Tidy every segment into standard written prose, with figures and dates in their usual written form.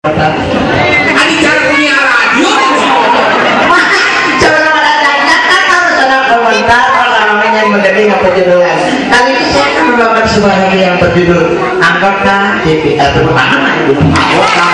Adi cara punya radio. Coba ada kan harus ada komentar orang yang menjadi apa judulnya. Kali ini saya akan membawakan sebuah lagu yang berjudul Anggota DPR. Tepuk tangan anggota.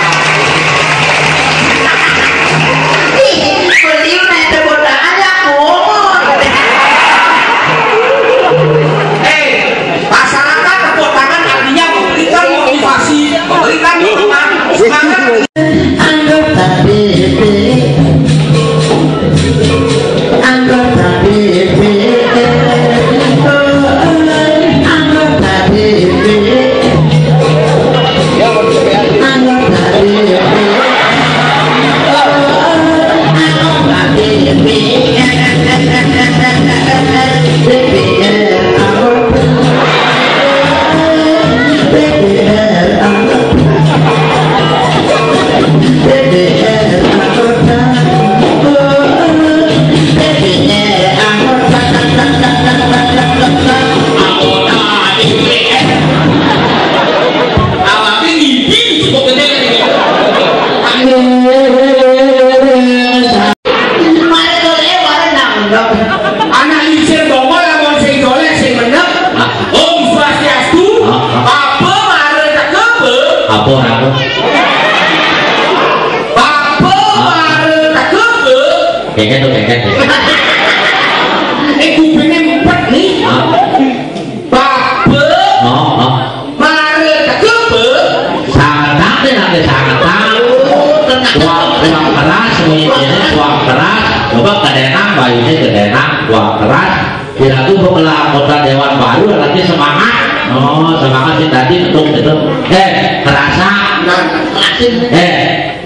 Kira-kira bukanlah anggota dewan baru lagi semangat. Oh semangat sih tadi betul. Terasa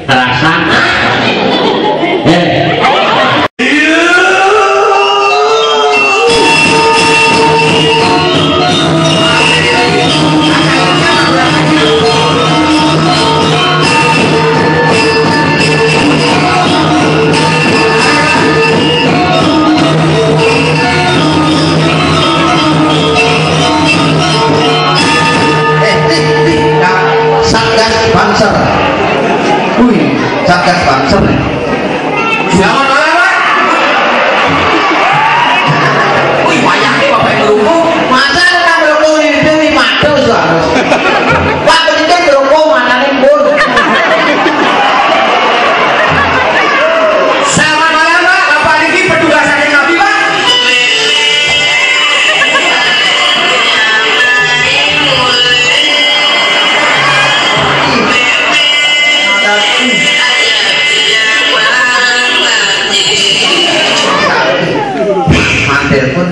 terasa Satgas Banser. Selamat malam, Pak. Wih, wayangnya Bapak ngerungku. Masa kan ngerungku ini madus harus. Pak penting ngerungku manane pun. Selamat malam, Pak. Bapak ini petugas saking Nabi, Pak. Telepon.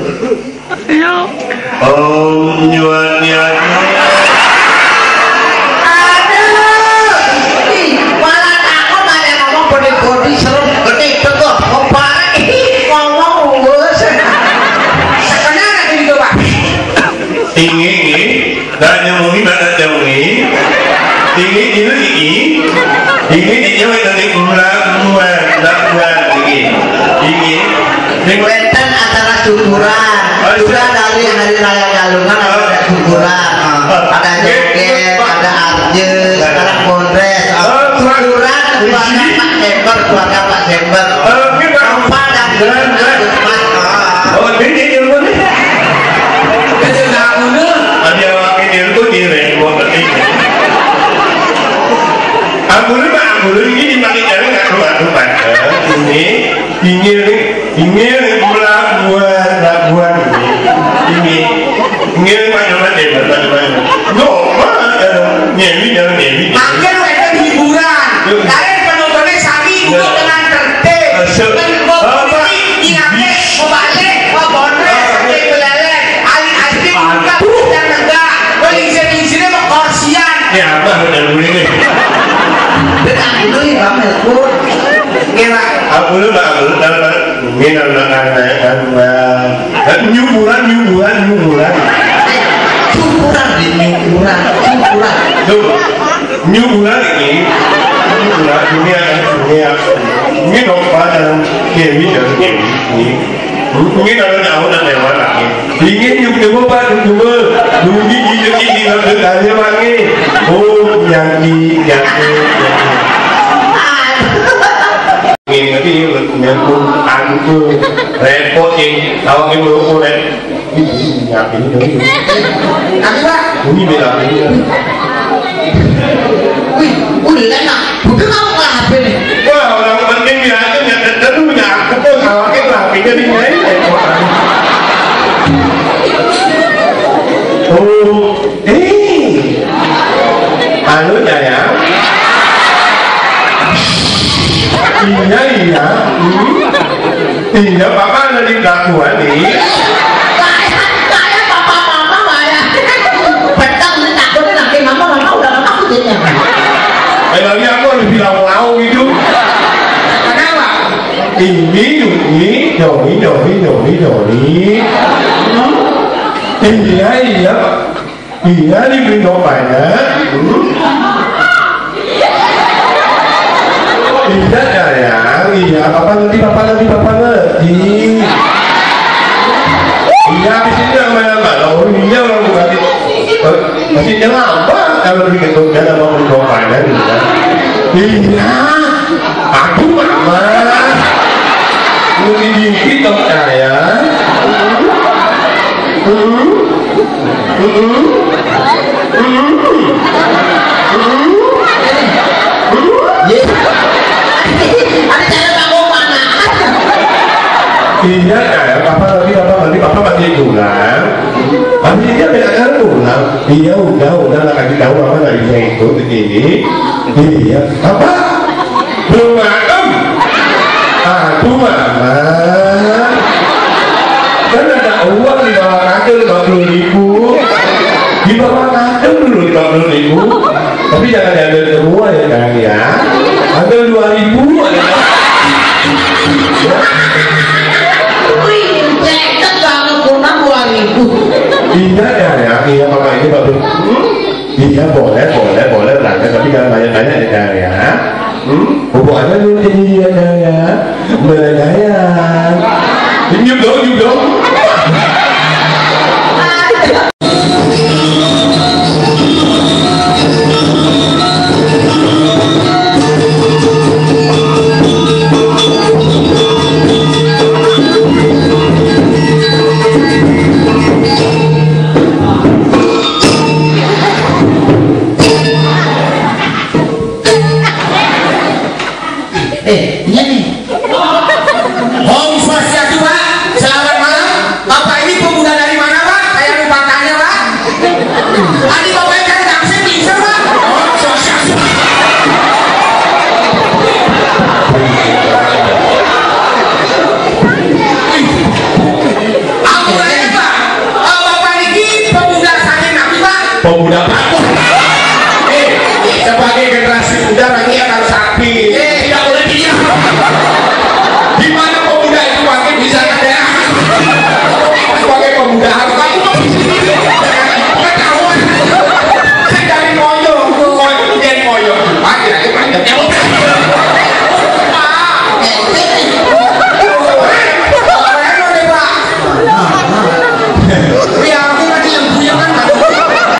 Om nyuan nyuan. Aduh, malah takut ada ngomong body serem gede kok. Opak ngomong bos. Sebenarnya lagi gitu, Pak. Tinggi, dah nyemungi mana nyemungi. Tinggi ini dari bulan tinggi. Wenten acara syukuran. Sudah dari hari raya Galungan ada syukuran. Ada joget, ada arje, sekarang kongres. Syukuran keluarga Pak Sember. Kompak dan Mas. Oh, ini ilmu ni. Kerja nak guna. Ada orang ilmu ni remo penting. Anggur ini dipakai cara nggak keluar. Ini bulan ini mana no nyewi Makin mereka hiburan. Kalian penontonnya sami duduk dengan tertib. Ingatnya mau balik, mau bondres, sampai belelek. Alih-alih buka dan enggak. Pelingsin-pelingsinnya mau korsian. ya apa benar ini Dekat dulu ya Pak Melkur. Gila. aku lu nggak ini nyuburan Syukuran di syukuran. tuh nyuburan ini dunia ini nomor dan Dewi ini kalau jauh dan lewat lagi ingin nyuburan Pak nyuburan nunggi ini nggak ada lagi oh ngerti nyambung aku repot ing awak ibu aku nek ini ngapain ini Nanti Pak. ini bela ini Wih, udah nak. Bukan kamu nggak HP nih. wah orang penting biasa nyatet dulu aku kok awaknya ngapain jadi ini oh anu ya iya papa ada di belakang nih Saya papa mama saya. Petang nih takutnya nanti mama udah nggak takutin ya. lagi aku harus bilang mau gitu Kenapa? ini iya dibeli domanya iya sayang iya papa ngerti iya di sini yang mana iya orang bukan masih lambat kalau begitu dan apa beli domanya iya aku mama mesti dikit dong sayang iya ya papa masih pulang tapi dia tidak pulang iya udah lah kasih tahu apa nggak bisa ikut di sini iya apa belum makan aku mama kan ada uang di bawah kacau 50.000 di bawah kacau dulu 50.000 tapi jangan diambil semua ya kan ya ambil 2.000 ya. Wih, ceket banget guna 2.000. Iya mama ini bagus iya boleh berangkat tapi jangan banyak-banyak ya bubuk aja dulu ini ya berenang nyup dong